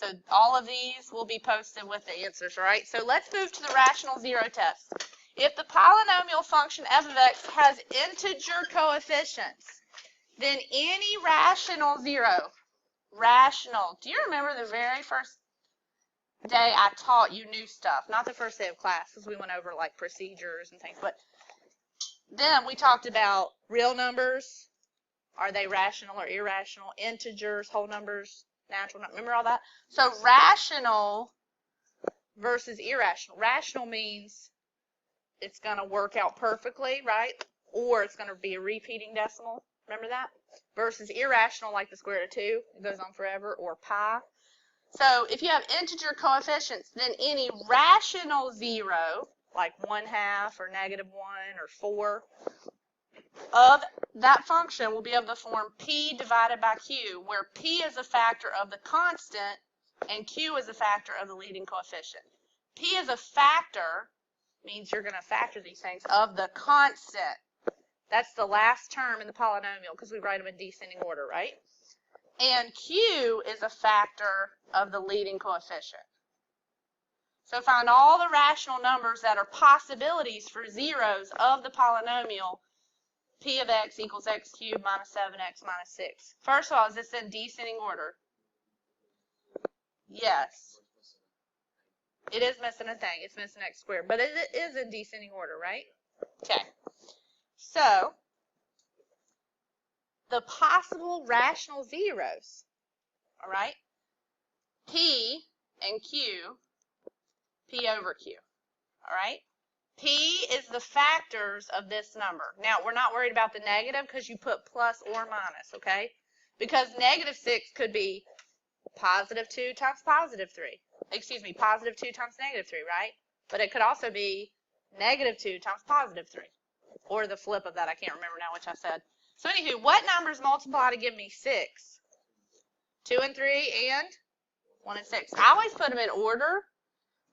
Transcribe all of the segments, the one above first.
So all of these will be posted with the answers, right? So let's move to the rational zero test. If the polynomial function f of x has integer coefficients, then any rational zero, rational, do you remember the very first day I taught you new stuff? Not the first day of class, because we went over like procedures and things, but then we talked about real numbers. Are they rational or irrational? Integers, whole numbers, natural numbers. Remember all that? So rational versus irrational. Rational means it's going to work out perfectly, right? Or it's going to be a repeating decimal. Remember that? Versus irrational, like the square root of 2. It goes on forever. Or pi. So if you have integer coefficients, then any rational zero, like 1/2 or -1 or 4, of that function will be able to form p divided by q, where p is a factor of the constant and q is a factor of the leading coefficient. P is a factor, means you're going to factor these things, of the constant. That's the last term in the polynomial because we write them in descending order, right? And q is a factor of the leading coefficient. So find all the rational numbers that are possibilities for zeros of the polynomial p of x equals x cubed minus 7x minus 6. First of all, is this in descending order? Yes. It is missing a thing. It's missing x squared. But it is in descending order, right? Okay. So, the possible rational zeros, all right? P and Q, P over Q, all right? P is the factors of this number. Now, we're not worried about the negative because you put plus or minus, okay? Because -6 could be +2 times +3. Excuse me, +2 times -3, right? But it could also be -2 times +3. Or the flip of that. I can't remember now which I said. So anywho, what numbers multiply to give me 6? 2 and 3 and 1 and 6. I always put them in order.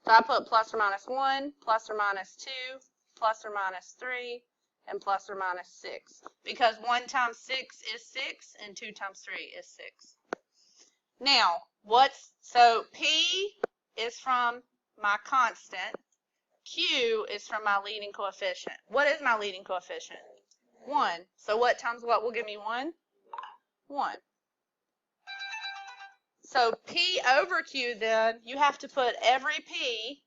So I put plus or minus 1, plus or minus 2, plus or minus 3, and plus or minus 6. Because 1 times 6 is 6, and 2 times 3 is 6. Now, so P is from my constant. Q is from my leading coefficient. What is my leading coefficient? 1. So what times what will give me 1? 1. So P over Q, then, you have to put every P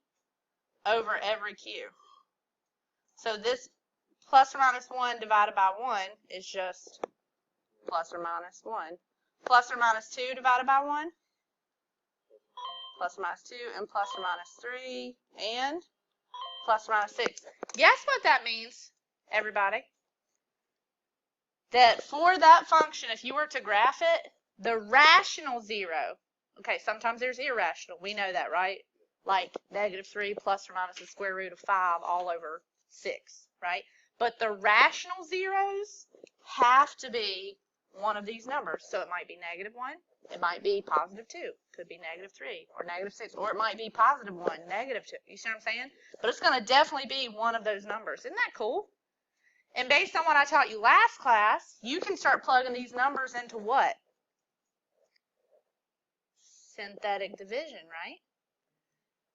over every Q. So this plus or minus 1 divided by 1 is just plus or minus 1. Plus or minus 2 divided by 1? Plus or minus 2, and plus or minus 3, and plus or minus 6. Guess what that means, everybody? That for that function, if you were to graph it, the rational zero, okay, sometimes there's irrational. We know that, right? Like -3 plus or minus the square root of 5 all over 6, right? But the rational zeros have to be one of these numbers. So it might be -1, it might be +2, could be -3 or -6, or it might be +1, -2. You see what I'm saying? But it's going to definitely be one of those numbers. Isn't that cool? And based on what I taught you last class, you can start plugging these numbers into what? Synthetic division, right?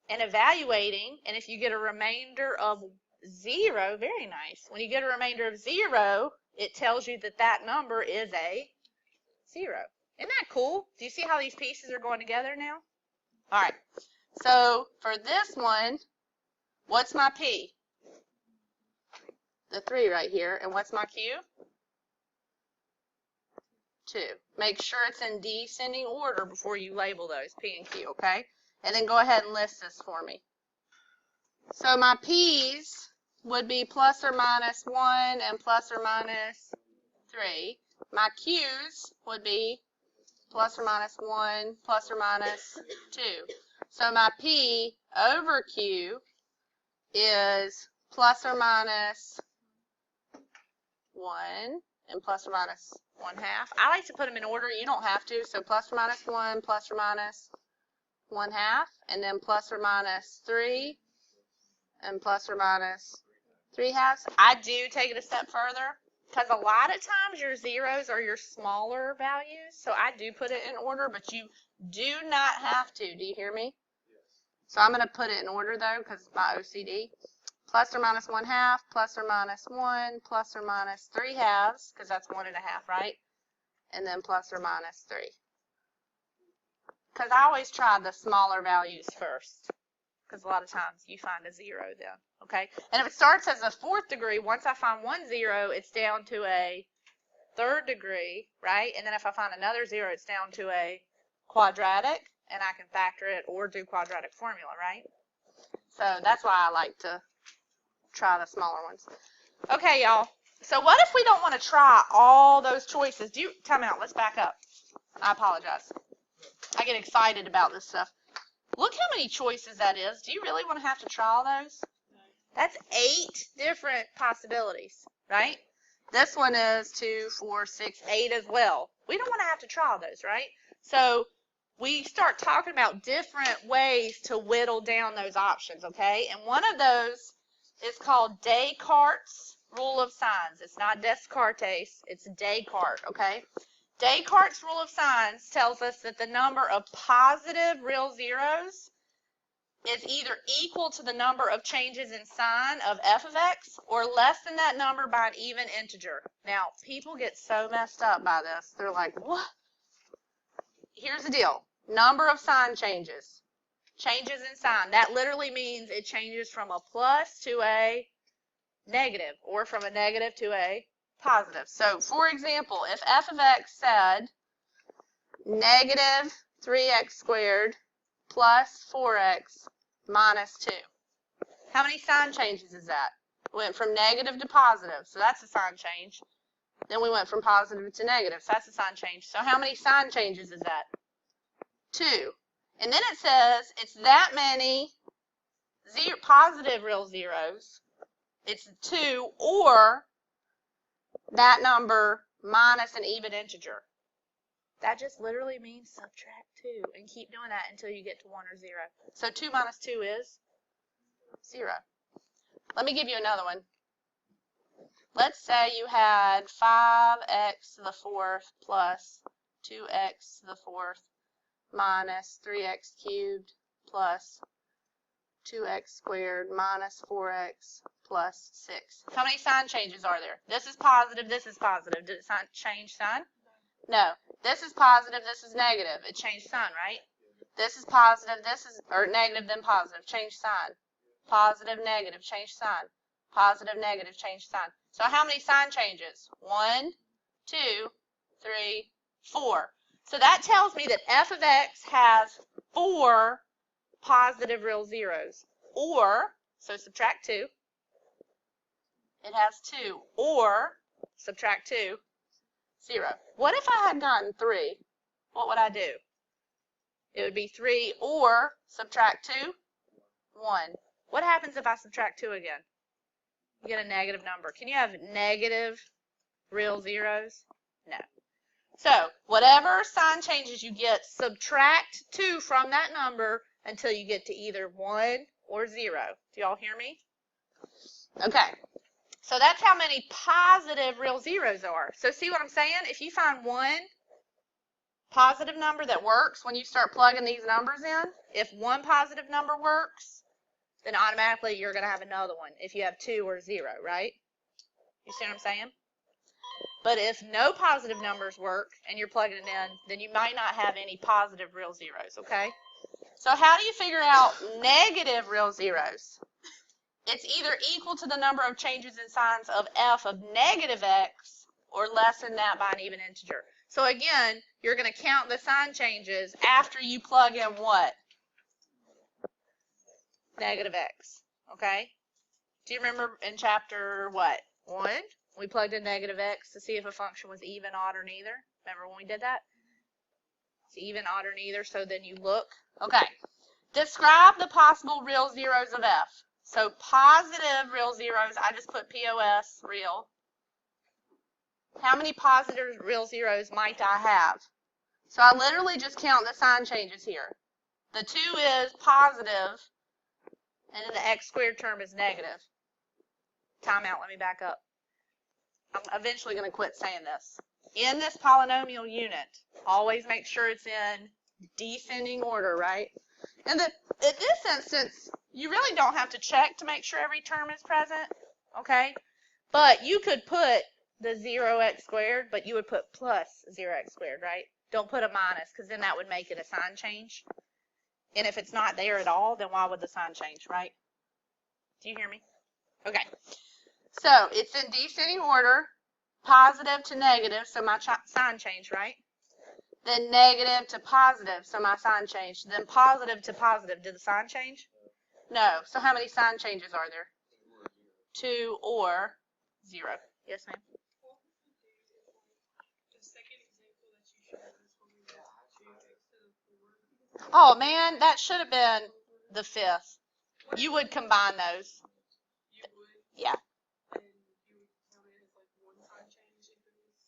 And evaluating, and if you get a remainder of 0, very nice. When you get a remainder of 0, it tells you that that number is a 0. Isn't that cool? Do you see how these pieces are going together now? All right. So for this one, what's my P? The 3 right here. And what's my Q? 2. Make sure it's in descending order before you label those, P and Q, okay? And then go ahead and list this for me. So my P's would be plus or minus 1 and plus or minus 3. My Q's would be plus or minus 1, plus or minus 2. So my P over Q is plus or minus 1 and plus or minus 1/2. I like to put them in order. You don't have to. So plus or minus 1, plus or minus 1/2, and then plus or minus 3, and plus or minus 3/2. I do take it a step further. because a lot of times your zeros are your smaller values, so I do put it in order, but you do not have to. Do you hear me? So I'm going to put it in order, though, because it's my OCD. Plus or minus 1/2, plus or minus 1, plus or minus 3/2, because that's 1 1/2, right? And then plus or minus 3. Because I always try the smaller values first, because a lot of times you find a 0 then, okay? And if it starts as a 4th degree, once I find one 0, it's down to a 3rd degree, right? And then if I find another 0, it's down to a quadratic, and I can factor it or do quadratic formula, right? So that's why I like to try the smaller ones. Okay, y'all. So what if we don't want to try all those choices? Time out. Let's back up. I apologize. I get excited about this stuff. Look how many choices that is. Do you really want to have to try all those? That's 8 different possibilities, right? This one is 2, 4, 6, 8 as well. We don't want to have to try all those, right? So we start talking about different ways to whittle down those options, okay? And one of those is called Descartes' rule of signs. It's not Descartes, it's Descartes, okay? Descartes' rule of signs tells us that the number of positive real zeros is either equal to the number of changes in sign of f of x or less than that number by an even integer. Now, people get so messed up by this. They're like, what? Here's the deal. Number of sign changes. Changes in sign. That literally means it changes from a plus to a negative or from a negative to a positive. So, for example, if f of x said negative 3x squared plus 4x minus 2. How many sign changes is that? We went from negative to positive, so that's a sign change. Then we went from positive to negative, so that's a sign change. So how many sign changes is that? 2. And then it says it's that many positive real zeros. It's 2 or that number minus an even integer. That just literally means subtract 2 and keep doing that until you get to 1 or 0. So 2 minus 2 is 0. Let me give you another one. Let's say you had 5x to the 4th plus 2x to the 4th minus 3x cubed plus 2x squared minus 4x plus 6. How many sign changes are there? This is positive, this is positive. Did it change sign? No. This is positive, this is negative. It changed sign, right? This is positive, this is, or negative, then positive. Change sign. Positive, negative, change sign. Positive, negative, change sign. So how many sign changes? 1, 2, 3, 4. So that tells me that f of x has 4 positive real zeros. Or, so subtract 2. It has 2. Or, subtract 2, 0. What if I had gotten 3? What would I do? It would be 3 or subtract 2, 1. What happens if I subtract 2 again? You get a negative number. Can you have negative real zeros? No. So, whatever sign changes you get, subtract 2 from that number until you get to either 1 or 0. Do y'all hear me? Okay. So that's how many positive real zeros are. So see what I'm saying? If you find one positive number that works when you start plugging these numbers in, if one positive number works, then automatically you're going to have another one if you have 2 or 0, right? You see what I'm saying? But if no positive numbers work and you're plugging it in, then you might not have any positive real zeros, okay? So how do you figure out negative real zeros? It's either equal to the number of changes in signs of f of negative x or less than that by an even integer. So again, you're going to count the sign changes after you plug in what? Negative x, okay? Do you remember in chapter what? 1? We plugged in negative x to see if a function was even, odd, or neither. Remember when we did that? It's even, odd, or neither, so then you look. Okay. Describe the possible real zeros of f. So positive real zeros, I just put POS, real. How many positive real zeros might I have? So I literally just count the sign changes here. The 2 is positive, and then the x squared term is negative. Time out, let me back up. I'm eventually going to quit saying this. In this polynomial unit, always make sure it's in descending order, right? And in this instance, you really don't have to check to make sure every term is present, okay? But you could put the 0x squared, but you would put plus 0x squared, right? Don't put a minus, because then that would make it a sign change. And if it's not there at all, then why would the sign change, right? Do you hear me? Okay. So it's in descending order, positive to negative, so my sign changed, right? Then negative to positive, so my sign changed. Then positive to positive, did the sign change? No. So how many sign changes are there? 2 or 0. Yes, ma'am? Oh, man, that should have been the 5th. You would combine those. Yeah.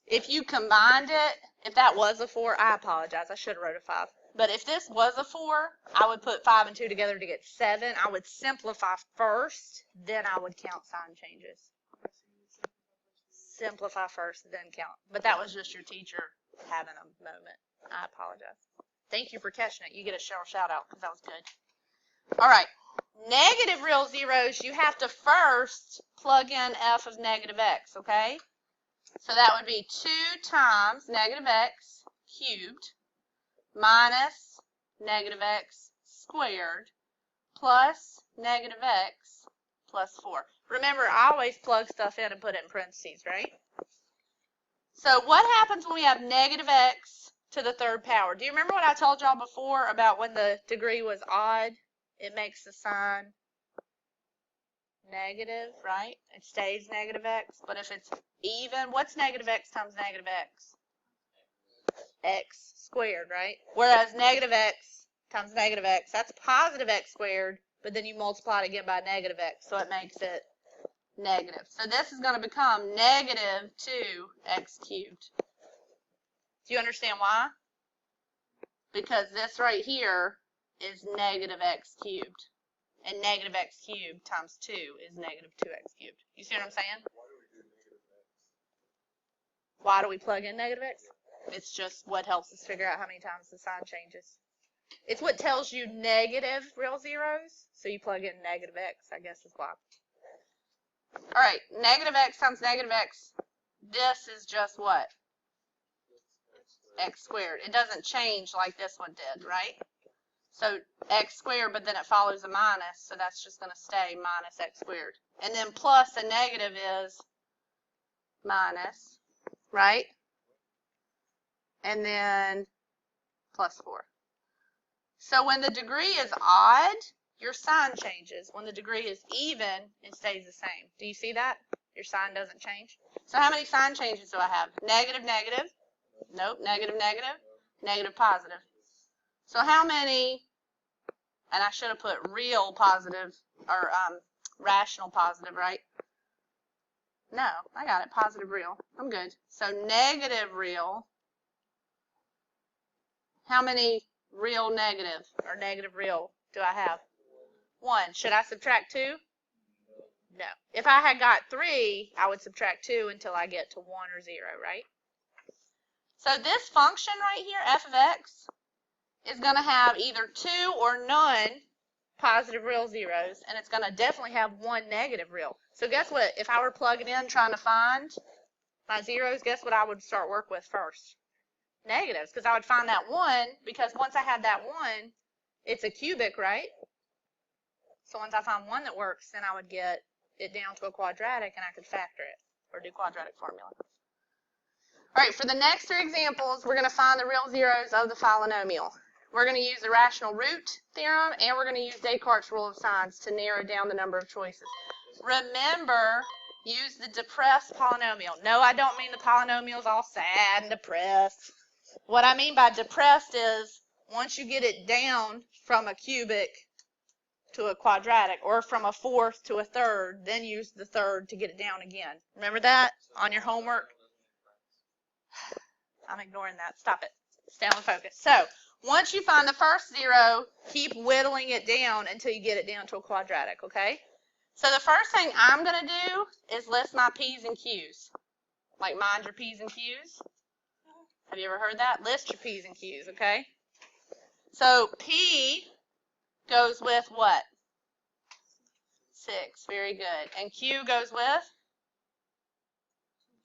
If you combined it, if that was a 4, I apologize. I should have wrote a 5. But if this was a 4, I would put 5 and 2 together to get 7. I would simplify first, then I would count sign changes. Simplify first, then count. But that was just your teacher having a moment. I apologize. Thank you for catching it. You get a shout out because that was good. All right. Negative real zeros, you have to first plug in f of negative x, okay? So that would be 2 times negative x cubed minus negative x squared plus negative x plus 4. Remember, I always plug stuff in and put it in parentheses, right? So what happens when we have negative x to the 3rd power? Do you remember what I told y'all before about when the degree was odd? It makes the sign negative, right? It stays negative x. But if it's even, what's negative x times negative x? X squared, right? Whereas negative x times negative x, that's positive x squared, but then you multiply it again by negative x, so it makes it negative. So this is going to become negative 2x cubed. Do you understand why? Because this right here is negative x cubed. And negative x cubed times 2 is negative 2x cubed. You see what I'm saying? Why do we plug in negative x? It's just what helps us figure out how many times the sign changes. It's what tells you negative real zeros, so you plug in negative x, I guess is why. All right, negative x times negative x, this is just what? X squared. It doesn't change like this one did, right? So x squared, but then it follows a minus, so that's just going to stay minus x squared. And then plus a negative is minus, right? And then plus 4. So when the degree is odd, your sign changes. When the degree is even, it stays the same. Do you see that? Your sign doesn't change. So how many sign changes do I have? Negative, negative. Nope, negative, negative. Negative, positive. So how many, and I should have put real positive, or rational positive, right? No, I got it, positive real. I'm good. So negative real, how many real negative, or negative real do I have? 1. Should I subtract 2? No. If I had got 3, I would subtract 2 until I get to 1 or 0, right? So this function right here, f of x, is going to have either 2 or none positive real zeros, and it's going to definitely have 1 negative real. So guess what? If I were plugging in trying to find my zeros, guess what I would start work with first? Negatives, because I would find that 1, because once I had that 1, it's a cubic, right? So once I find 1 that works, then I would get it down to a quadratic, and I could factor it, or do quadratic formula. All right, for the next 3 examples, we're going to find the real zeros of the polynomial. We're going to use the rational root theorem, and we're going to use Descartes' rule of signs to narrow down the number of choices. Remember, use the depressed polynomial. No, I don't mean the polynomial's all sad and depressed. What I mean by depressed is once you get it down from a cubic to a quadratic, or from a 4th to a 3rd, then use the 3rd to get it down again. Remember that on your homework? I'm ignoring that. Stop it. Stay on focus. So once you find the first 0, keep whittling it down until you get it down to a quadratic, okay? So the first thing I'm going to do is list my P's and Q's. Like mind your P's and Q's. Have you ever heard that? List your P's and Q's, okay? So P goes with what? 6. Very good. And Q goes with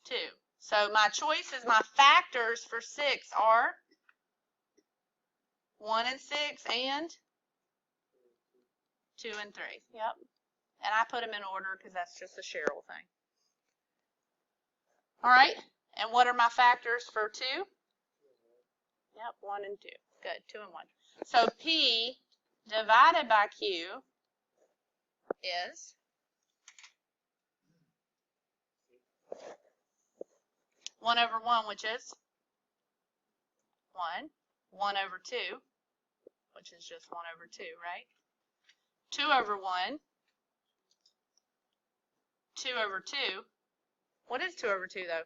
2. So my choices, my factors for 6 are 1 and 6 and 2 and 3. Yep. And I put them in order because that's just a Cheryl thing. All right. And what are my factors for 2? Yep, 1 and 2. Good. 2 and 1. So P divided by Q is 1 over 1, which is 1. 1 over 2, which is just 1 over 2, right? 2 over 1. 2 over 2. What is 2 over 2, though?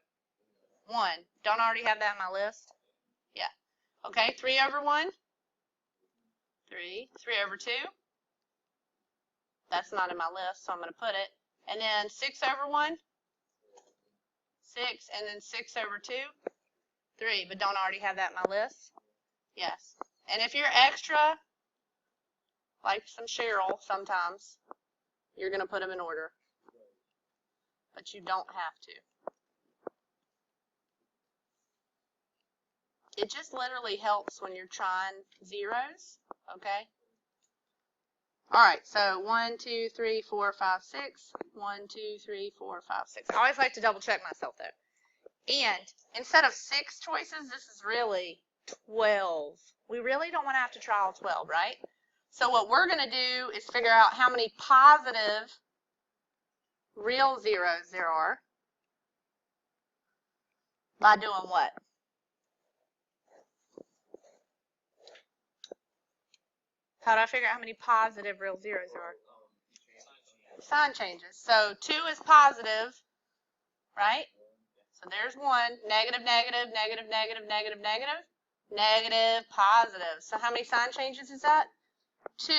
1. Don't I already have that in my list? Yeah. Okay, 3 over 1. 3. 3 over 2. That's not in my list, so I'm going to put it. And then 6 over 1. 6. And then 6 over 2. 3. But don't I already have that in my list? Yes. And if you're extra, like some Cheryl sometimes, you're going to put them in order. But you don't have to. It just literally helps when you're trying zeros, okay? All right, so 1, 2, 3, 4, 5, 6. 1, 2, 3, 4, 5, 6. I always like to double check myself, though. And instead of 6 choices, this is really 12. We really don't want to have to try all 12, right? So what we're going to do is figure out how many positive real zeros there are by doing what? How do I figure out how many positive real zeros there are? Sign changes. So 2 is positive, right? So there's 1. Negative, negative, negative, negative, negative, negative, negative, positive. So how many sign changes is that? 2,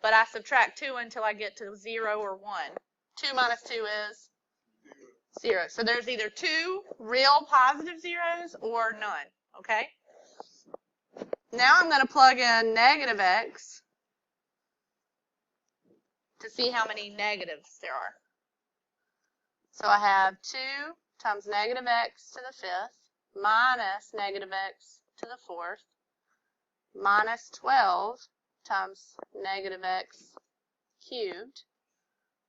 but I subtract 2 until I get to 0 or 1. 2 minus 2 is 0. So there's either 2 real positive zeros or none, okay? Now I'm going to plug in negative x to see how many negatives there are. So I have 2 times negative x to the 5th minus negative x to the 4th minus 12 times negative x cubed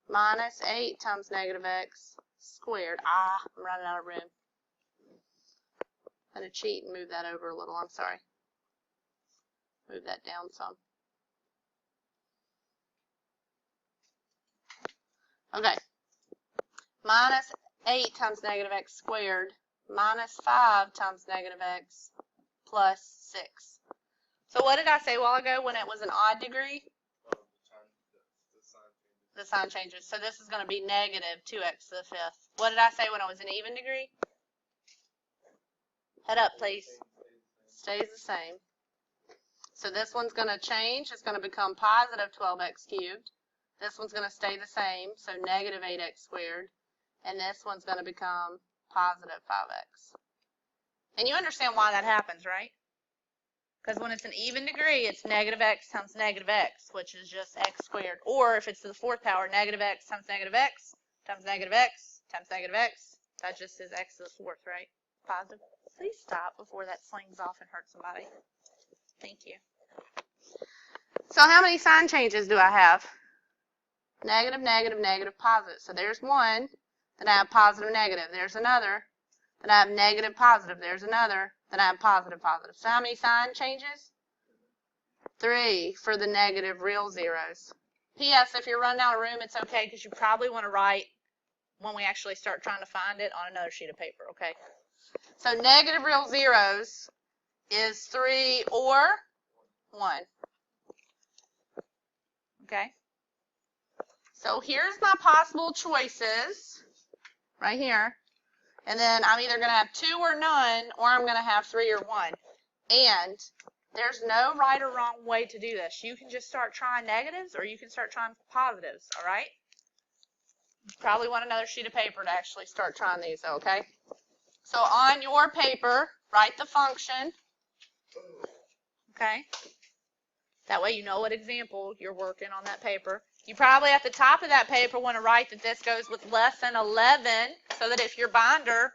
minus 8 times negative x squared. I'm running out of room. I'm going to cheat and move that over a little. I'm sorry. Move that down some. Okay. Minus 8 times negative x squared minus 5 times negative x plus 6. So what did I say a while ago when it was an odd degree? The sign changes. So this is going to be negative 2x to the 5th. What did I say when it was an even degree? Head up, please. Stays the same. So this one's going to change. It's going to become positive 12x cubed. This one's going to stay the same, so negative 8x squared. And this one's going to become positive 5x. And you understand why that happens, right? Because when it's an even degree, it's negative x times negative x, which is just x squared. Or if it's to the 4th power, negative x times negative x times negative x times negative x. That just is x to the 4th, right? Positive. Please stop before that slings off and hurts somebody. Thank you. So how many sign changes do I have? Negative, negative, negative, positive. So there's 1. Then I have positive, negative. There's another. Then I have negative, positive. There's another. Then I have positive, positive. So how many sign changes? 3 for the negative real zeros. P.S. If you're running out of room, it's okay because you probably want to write when we actually start trying to find it on another sheet of paper, okay? So negative real zeros is 3 or 1. Okay? So here's my possible choices right here. And then I'm either going to have 2 or none, or I'm going to have 3 or 1. And there's no right or wrong way to do this. You can just start trying negatives, or you can start trying positives, all right? You probably want another sheet of paper to actually start trying these, okay? So on your paper, write the function. Okay? That way you know what example you're working on that paper. You probably at the top of that paper want to write that this goes with less than 11 so that if your binder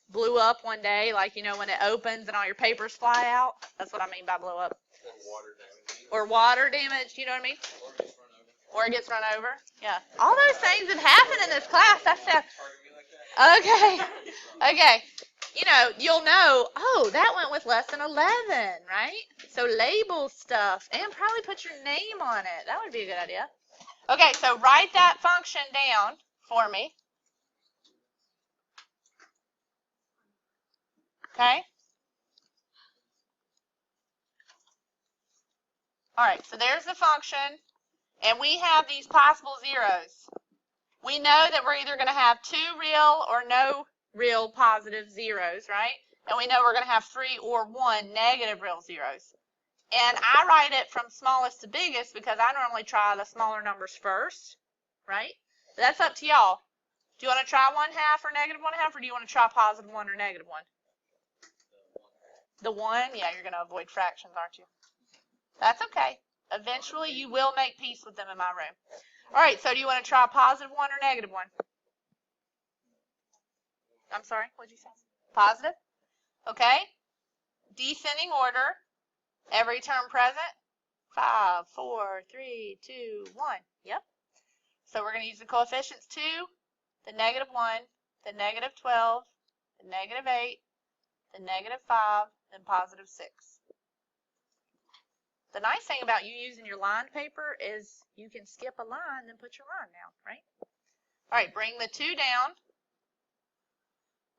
blew up one day, like, you know, when it opens and all your papers fly out, that's what I mean by blow up. Or water damage, you know what I mean? Or it gets run over. Yeah. All those things have happened in this class. That's okay. Okay. You know, you'll know, oh, that went with less than 11, right? So label stuff and probably put your name on it. That would be a good idea. Okay, so write that function down for me. Okay? All right, so there's the function, and we have these possible zeros. We know that we're either going to have 2 real or no real positive zeros, right? And we know we're going to have 3 or 1 negative real zeros. And I write it from smallest to biggest because I normally try the smaller numbers first, right? But that's up to y'all. Do you want to try 1/2 or negative 1/2, or do you want to try positive 1 or negative 1? The 1? Yeah, you're going to avoid fractions, aren't you? That's okay. Eventually, you will make peace with them in my room. All right, so do you want to try positive 1 or negative 1? I'm sorry, what did you say? Positive? Okay. Descending order. Every term present. 5, 4, 3, 2, 1. Yep. So we're going to use the coefficients 2, the negative 1, the negative 12, the negative 8, the negative 5, and positive 6. The nice thing about you using your lined paper is you can skip a line and put your line down, right? All right, bring the 2 down.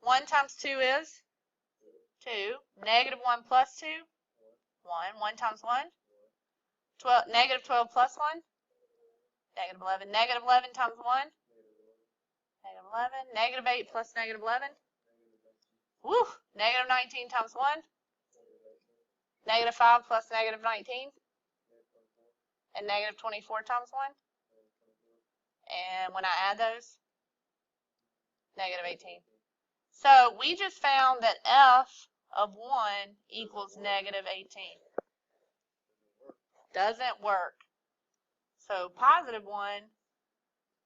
1 times 2 is 2. Negative 1 plus 2, 1. 1 times 1, 12. Negative 12 plus 1, negative 11. Negative 11 times 1, negative 11. Negative 8 plus negative 11, woo, negative 19 times 1, negative 5 plus negative 19, and negative 24 times 1. And when I add those, negative 18. So we just found that f of 1 equals negative 18. Doesn't work. So positive 1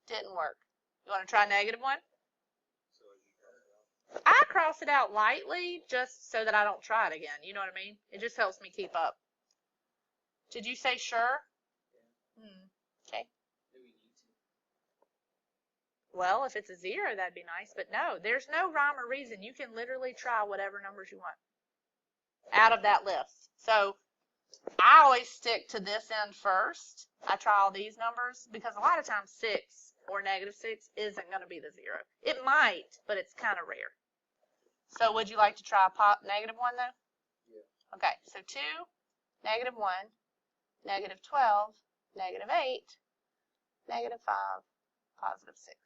didn't work. You want to try negative 1? I cross it out lightly just so that I don't try it again. You know what I mean? It just helps me keep up. Did you say sure? Okay. Well, if it's a 0, that'd be nice. But no, there's no rhyme or reason. You can literally try whatever numbers you want out of that list. So I always stick to this end first. I try all these numbers because a lot of times 6 or negative 6 isn't going to be the 0. It might, but it's kind of rare. So would you like to try negative 1 though? Yeah. Okay, so 2, negative 1, negative 12, negative 8, negative 5, positive 6.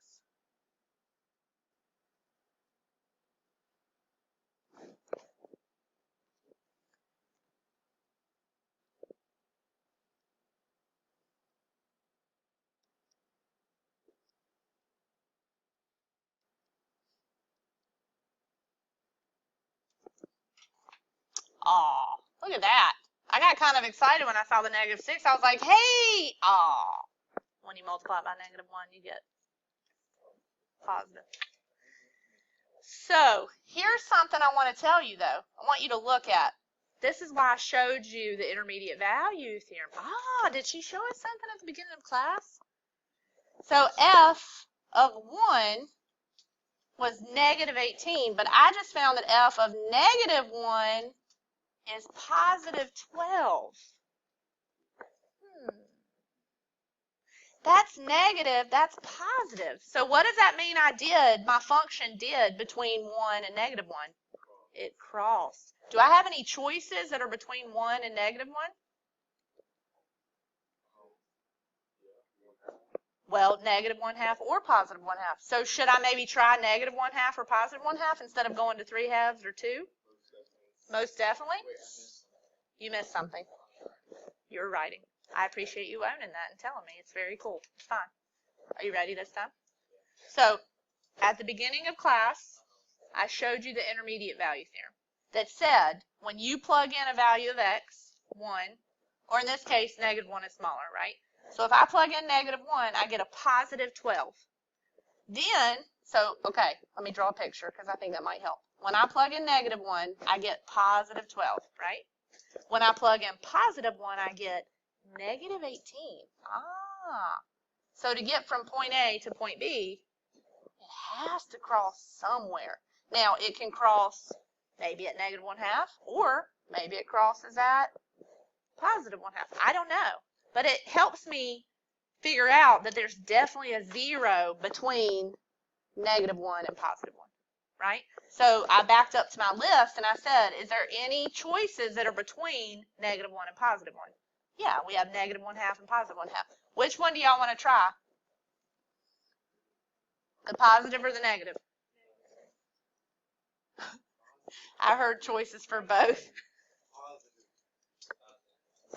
Aw, look at that. I got kind of excited when I saw the negative 6. I was like, hey, aw. When you multiply by negative 1, you get positive. So here's something I want to tell you, though. I want you to look at. This is why I showed you the intermediate value theorem. Ah, did she show us something at the beginning of class? So f of 1 was negative 18, but I just found that f of negative 1 is positive 12. That's negative, that's positive. So what does that mean my function did between 1 and negative 1? It crossed. Do I have any choices that are between 1 and negative 1? Well, negative 1/2 or positive 1/2. So should I maybe try negative 1/2 or positive 1/2 instead of going to 3/2 or 2? Most definitely. You missed something. You're writing. I appreciate you owning that and telling me. It's very cool. It's fine. Are you ready this time? So, at the beginning of class, I showed you the intermediate value theorem that said when you plug in a value of x, 1, or in this case, negative 1 is smaller, right? So if I plug in negative 1, I get a positive 12. Then, okay, let me draw a picture because I think that might help. When I plug in negative 1, I get positive 12, right? When I plug in positive 1, I get negative 18. So to get from point A to point B, it has to cross somewhere. Now, it can cross maybe at negative 1/2, or maybe it crosses at positive 1/2. I don't know. But it helps me figure out that there's definitely a 0 between negative 1 and positive 1, right? So I backed up to my list and I said, is there any choices that are between negative 1 and positive 1? Yeah, we have negative 1/2 and positive 1/2. Which one do y'all want to try? The positive or the negative? I heard choices for both.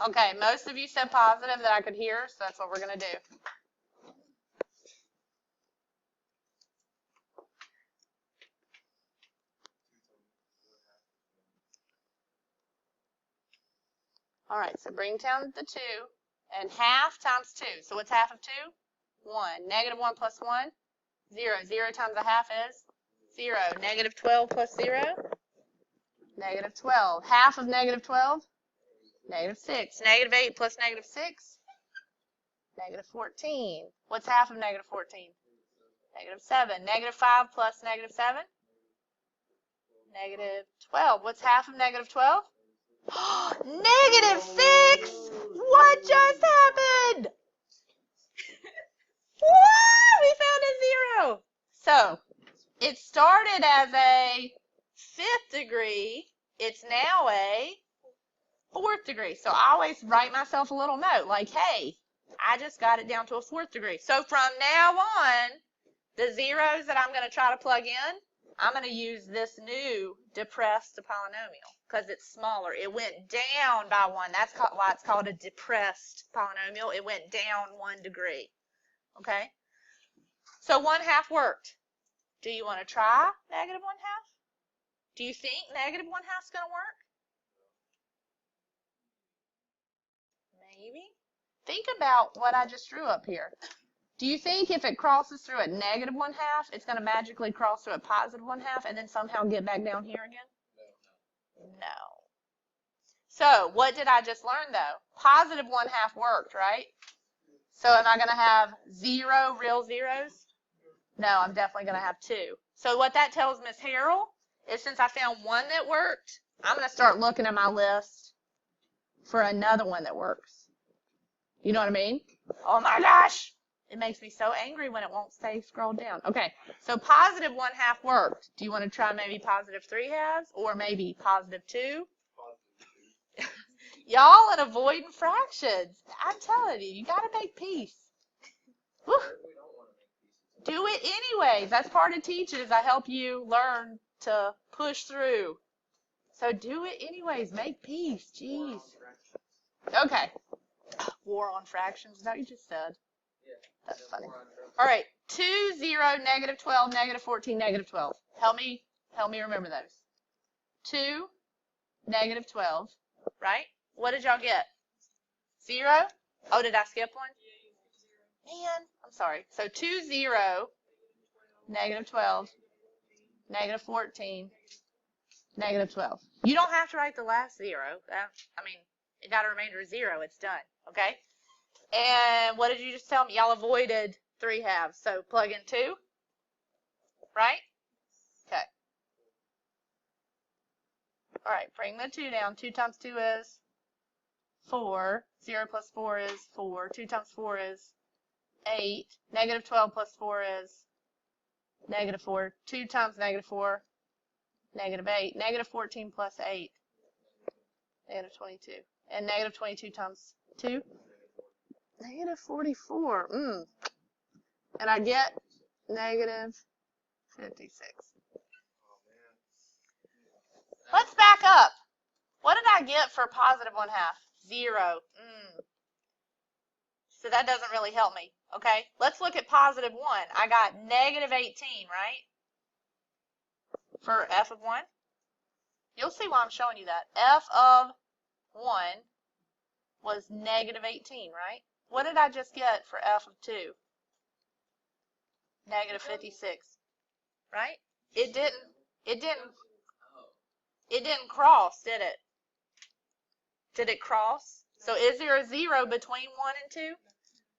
Okay, most of you said positive that I could hear, so that's what we're going to do. All right, so bring down the 2, and half times 2. So what's half of 2? 1. Negative 1 plus 1? 0. 0 times a half is 0. Negative 12 plus 0? Negative 12. Half of negative 12? Negative 6. Negative 8 plus negative 6? Negative 14. What's half of negative 14? Negative 7. Negative 5 plus negative 7? Negative 12. What's half of negative 12? Negative 6! What just happened? What? We found a 0. So, it started as a 5th degree. It's now a 4th degree. So I always write myself a little note like, hey, I just got it down to a 4th degree. So from now on, the zeros that I'm going to try to plug in, I'm going to use this new depressed polynomial because it's smaller. It went down by 1. That's why it's called a depressed polynomial. It went down 1 degree. Okay? So 1/2 worked. Do you want to try negative 1/2? Do you think negative 1/2 is going to work? Maybe. Think about what I just drew up here. Do you think if it crosses through at negative 1/2, it's going to magically cross through at positive 1/2 and then somehow get back down here again? No. So what did I just learn though? Positive 1/2 worked, right? So am I going to have 0 real zeros? No, I'm definitely going to have 2. So what that tells Miss Harrell is since I found one that worked, I'm going to start looking at my list for another one that works. You know what I mean? Oh my gosh! It makes me so angry when it won't stay scrolled down. Okay, so positive 1/2 worked. Do you want to try maybe positive 3/2 or maybe positive 2? Y'all are avoiding fractions. I'm telling you, you got to make peace. Woo. Do it anyways. That's part of teaching is I help you learn to push through. So do it anyways. Make peace. Jeez. Okay. War on fractions. Is that what you just said? That's funny. All right. 2, 0, negative 12, negative 14, negative 12. Help me remember those. 2, negative 12, right? What did y'all get? 0? Oh, did I skip one? Man, I'm sorry. So 2, 0, negative 12, negative 14, negative 12. You don't have to write the last 0. I mean, it got a remainder of 0. It's done. Okay? And what did you just tell me? Y'all avoided 3/2. So plug in 2. Right? Okay. All right. Bring the 2 down. 2 times 2 is 4. 0 plus 4 is 4. 2 times 4 is 8. Negative 12 plus 4 is negative 4. 2 times negative 4, negative 8. Negative 14 plus 8, negative 22. And negative 22 times 2, negative 44. And I get negative 56. Let's back up. What did I get for positive 1/2? 0. So that doesn't really help me. Okay, let's look at positive 1. I got negative 18, right? for f of 1? You'll see why I'm showing you that. F of 1 was negative 18, right? What did I just get for f of 2? Negative 56, right? It didn't cross, did it? Did it cross? So is there a 0 between 1 and 2?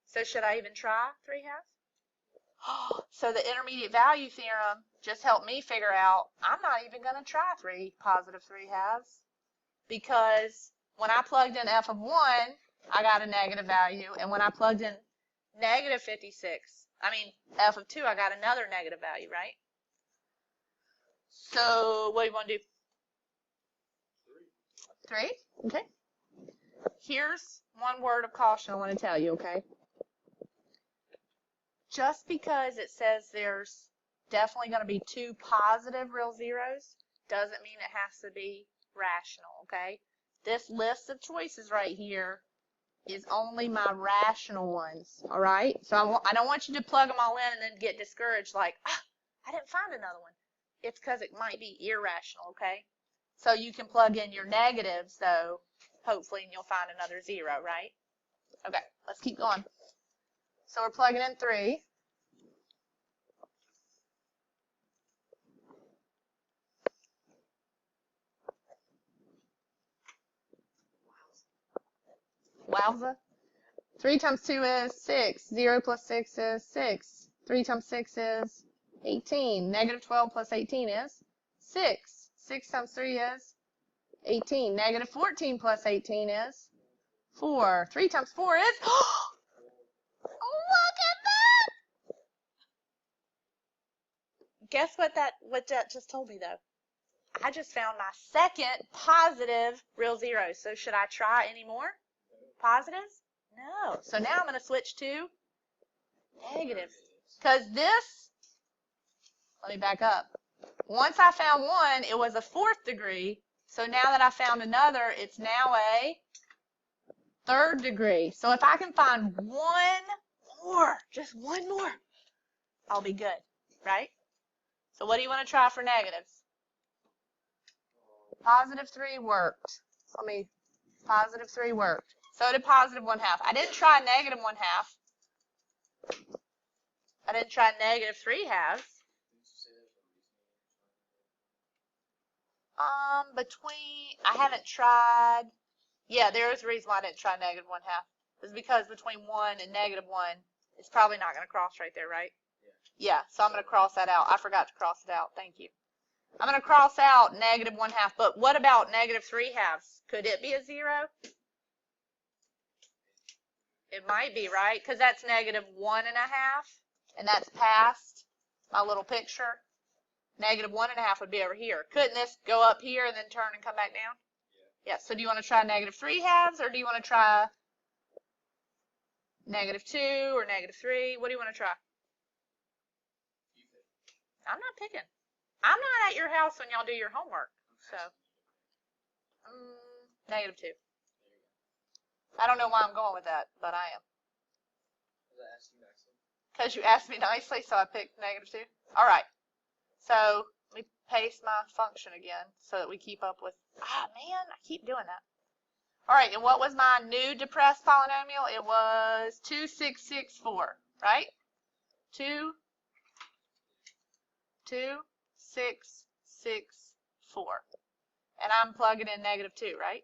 So should I even try 3 halves? So the intermediate value theorem just helped me figure out I'm not even going to try positive 3 halves, because when I plugged in f of 1, I got a negative value, and when I plugged in negative 56, f of 2, I got another negative value, right? So what do you want to do? 3? Okay. Here's one word of caution I want to tell you, okay? Just because it says there's definitely going to be 2 positive real zeros doesn't mean it has to be rational, okay? This list of choices right here is only my rational ones, all right? So I don't want you to plug them all in and then get discouraged like, I didn't find another one. It's because it might be irrational, okay? So you can plug in your negatives, though, hopefully, and you'll find another 0, right? Okay, let's keep going. So we're plugging in 3. Wowza. 3 times 2 is 6. 0 plus 6 is 6. 3 times 6 is 18. Negative 12 plus 18 is 6. 6 times 3 is 18. Negative 14 plus 18 is 4. 3 times 4 is... Look at that! Guess what that just told me, though? I just found my second positive real zero. So should I try any more positives? No. So now I'm going to switch to negatives. Because this, let me back up. Once I found one, it was a 4th degree. So now that I found another, it's now a 3rd degree. So if I can find one more, just one more, I'll be good, right? So what do you want to try for negatives? Positive 3 worked. Positive 3 worked. So did positive 1/2. I didn't try negative 1/2. I didn't try negative 3 halves. I haven't tried, yeah, there is a reason why I didn't try negative 1/2. It's because between 1 and negative 1, it's probably not going to cross right there, right? Yeah, so I'm going to cross that out. I forgot to cross it out. Thank you. I'm going to cross out negative 1/2, but what about negative 3 halves? Could it be a 0? It might be, right? Because that's negative 1 1/2, and that's past my little picture. Negative 1 1/2 would be over here. Couldn't this go up here and then turn and come back down? Yeah, so do you want to try negative 3 halves, or do you want to try negative 2 or negative 3? What do you want to try? I'm not picking. I'm not at your house when y'all do your homework. So, negative 2. I don't know why I'm going with that, but I am. Because you asked me nicely, so I picked negative 2. All right. So let me paste my function again so that we keep up with, man, I keep doing that. All right, and what was my new depressed polynomial? It was 2664, right? 2664. And I'm plugging in negative 2, right?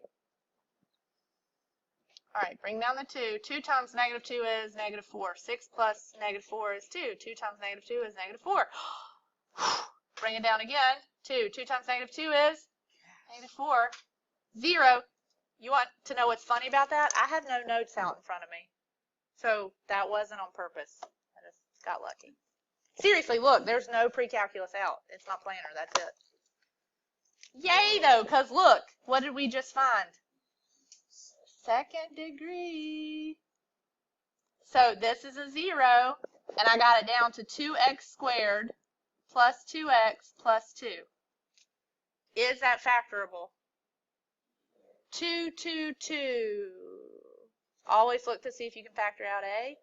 All right, bring down the 2. 2 times negative 2 is negative 4. 6 plus negative 4 is 2. 2 times negative 2 is negative 4. Bring it down again. 2. 2 times negative 2 is negative 4. 0. You want to know what's funny about that? I have no notes out in front of me. So that wasn't on purpose. I just got lucky. Seriously, look, there's no pre-calculus out. It's my planner. That's it. Yay, though, because look, what did we just find? 2nd degree. So this is a 0, and I got it down to 2x squared plus 2x plus 2. Is that factorable? 2, 2, 2. Always look to see if you can factor out a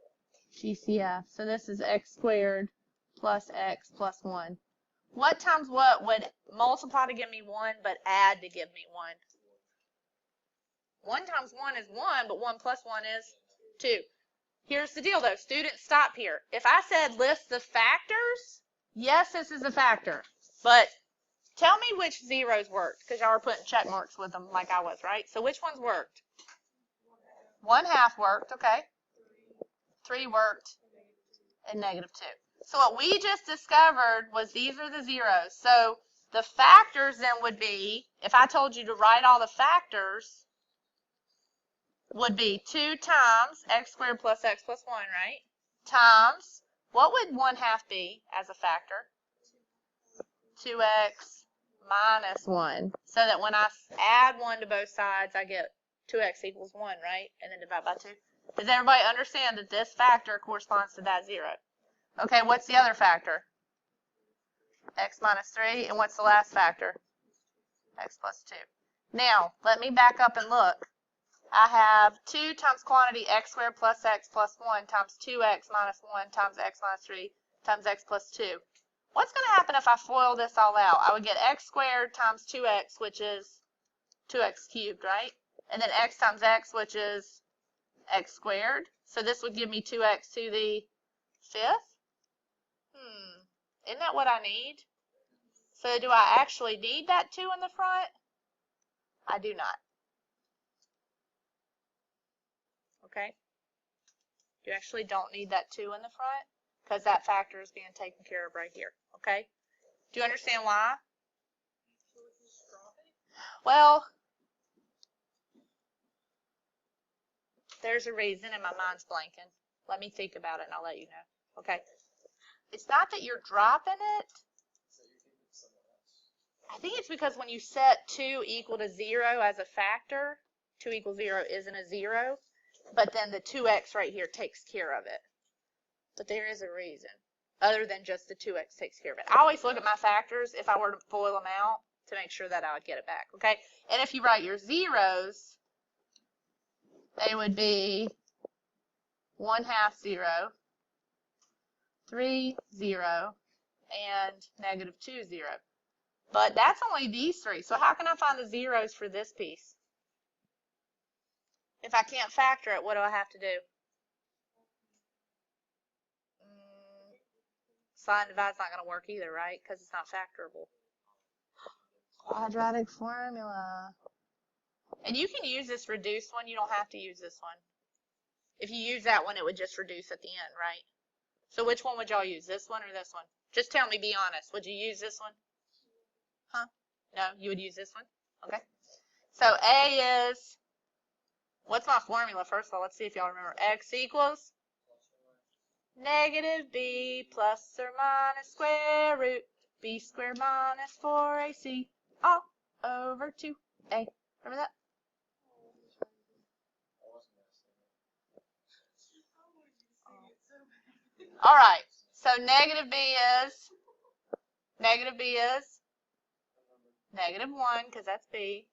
GCF. So this is x squared plus x plus 1. What times what would multiply to give me 1, but add to give me 1? 1 times 1 is 1, but 1 plus 1 is 2. Here's the deal, though. Students, stop here. If I said list the factors, yes, this is a factor. But tell me which zeros worked, because y'all are putting check marks with them like I was, right? So which ones worked? 1/2 worked, okay. 3 worked, and -2. So what we just discovered was these are the zeros. So the factors then would be, if I told you to write all the factors, would be 2 times x squared plus x plus 1, right? Times, what would 1/2 be as a factor? 2x minus 1. So that when I add 1 to both sides, I get 2x equals 1, right? And then divide by 2. Does everybody understand that this factor corresponds to that 0? Okay, what's the other factor? X minus 3. And what's the last factor? X plus 2. Now, let me back up and look. I have 2 times quantity x squared plus x plus 1 times 2x minus 1 times x minus 3 times x plus 2. What's going to happen if I FOIL this all out? I would get x squared times 2x, which is 2x cubed, right? And then x times x, which is x squared. So this would give me 2x to the 5th. Isn't that what I need? So do I actually need that 2 in the front? I do not. Okay? You actually don't need that 2 in the front because that factor is being taken care of right here. Okay? Do you understand why? Well, there's a reason and my mind's blanking. Let me think about it and I'll let you know. Okay? It's not that you're dropping it. I think it's because when you set 2 equal to 0 as a factor, 2 equals 0 isn't a 0, but then the 2x right here takes care of it. But there is a reason, other than just the 2x takes care of it. I always look at my factors if I were to FOIL them out to make sure that I would get it back, okay? And if you write your zeros, they would be 1/2 0, 3 0, and -2 0. But that's only these 3. So how can I find the zeros for this piece? If I can't factor it, what do I have to do? Sign divide's not going to work either, right? Because it's not factorable. Quadratic formula. And you can use this reduced one. You don't have to use this one. If you use that one, it would just reduce at the end, right? So which one would y'all use? This one or this one? Just tell me, be honest. Would you use this one? Huh? No, you would use this one? Okay. So A is, what's my formula? First of all, let's see if y'all remember. X equals -b plus or minus square root b squared minus 4ac all over 2a. Remember that? All right. So negative b is -1 because that's b,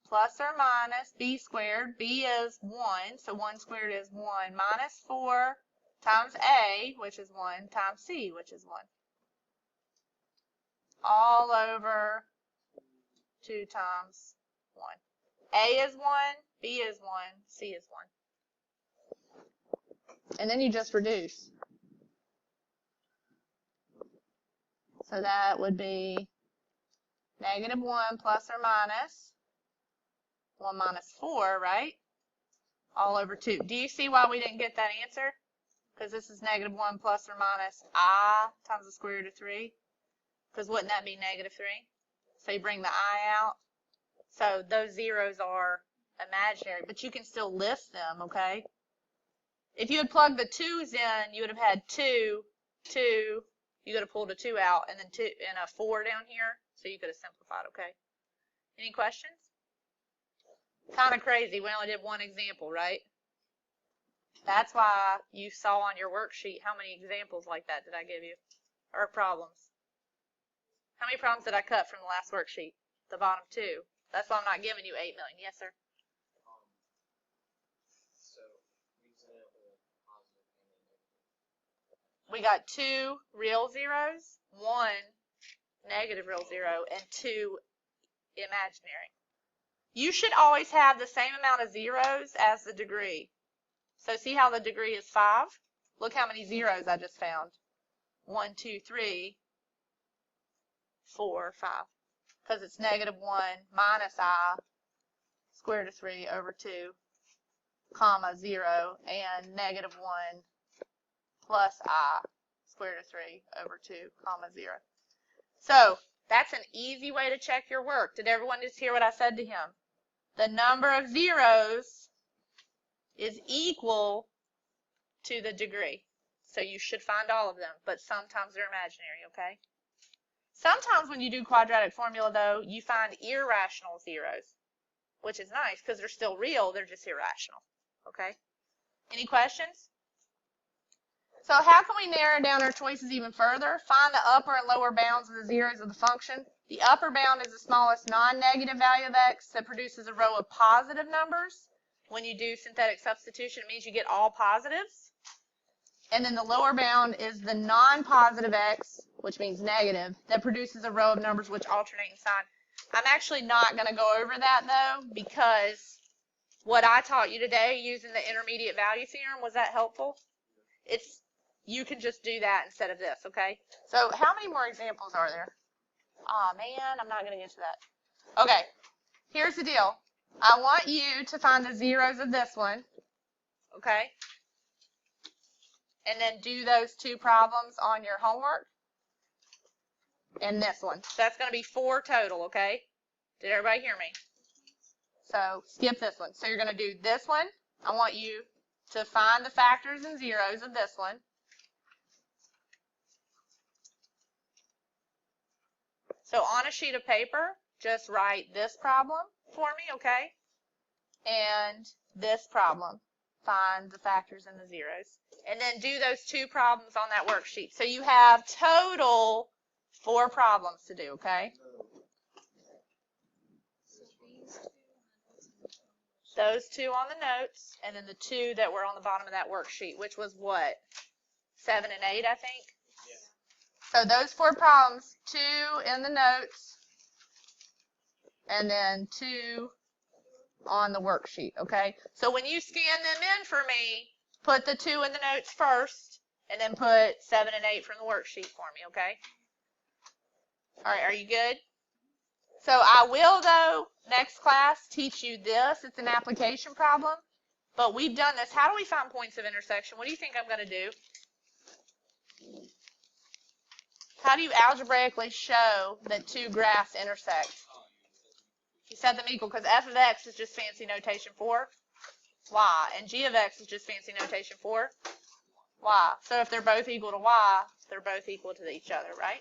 plus or minus b squared. B is 1, so 1 squared is 1, minus 4 times a, which is 1, times c, which is 1. All over 2 times 1. A is 1, B is 1, C is 1. And then you just reduce. So that would be -1 plus or minus 1 minus 4, right? All over 2. Do you see why we didn't get that answer? Because this is -1 plus or minus I times the square root of 3. Because wouldn't that be -3? So you bring the I out. So those zeros are imaginary, but you can still list them, okay? If you had plugged the 2's in, you would have had 2, 2. You could have pulled a 2 out, and then 2 and a 4 down here. So you could have simplified, okay? Any questions? Kind of crazy. We only did one example, right? That's why you saw on your worksheet how many examples like that did I give you? Or problems? How many problems did I cut from the last worksheet? The bottom 2. That's why I'm not giving you 8 million. Yes, sir? We got 2 real zeros, 1 negative real 0, and 2 imaginary. You should always have the same amount of zeros as the degree. So see how the degree is 5? Look how many zeros I just found. 1, 2, 3, 4, 5. Because it's negative 1 minus I square root of 3 over 2, comma 0, and negative 1 plus I square root of 3 over 2, comma 0. So that's an easy way to check your work. Did everyone just hear what I said to him? The number of zeros is equal to the degree. So you should find all of them, but sometimes they're imaginary, okay? Sometimes when you do quadratic formula, though, you find irrational zeros, which is nice because they're still real, they're just irrational, okay? Any questions? So how can we narrow down our choices even further? Find the upper and lower bounds of the zeros of the function. The upper bound is the smallest non-negative value of x that produces a row of positive numbers. When you do synthetic substitution, it means you get all positives. And then the lower bound is the non-positive x, which means negative, that produces a row of numbers which alternate in sign. I'm actually not going to go over that, though, because what I taught you today using the intermediate value theorem, was that helpful? You can just do that instead of this, okay? So how many more examples are there? Oh, man, I'm not going to get to that. Okay, here's the deal. I want you to find the zeros of this one, okay? And then do those 2 problems on your homework. And this one. So that's going to be 4 total, okay? Did everybody hear me? So skip this one. So you're going to do this one. I want you to find the factors and zeros of this one. So on a sheet of paper, just write this problem for me, okay? And this problem. Find the factors and the zeros. And then do those 2 problems on that worksheet. So you have total 4 problems to do, okay? Those 2 on the notes, and then the 2 that were on the bottom of that worksheet, which was what? 7 and 8, I think? So those 4 problems, 2 in the notes, and then 2 on the worksheet, okay? So when you scan them in for me, put the 2 in the notes first, and then put 7 and 8 from the worksheet for me, okay? All right, are you good? So I will, though, next class, teach you this. It's an application problem, but we've done this. How do we find points of intersection? What do you think I'm going to do? How do you algebraically show that 2 graphs intersect? You set them equal because f of x is just fancy notation for y, and g of x is just fancy notation for y. So if they're both equal to y, they're both equal to each other, right?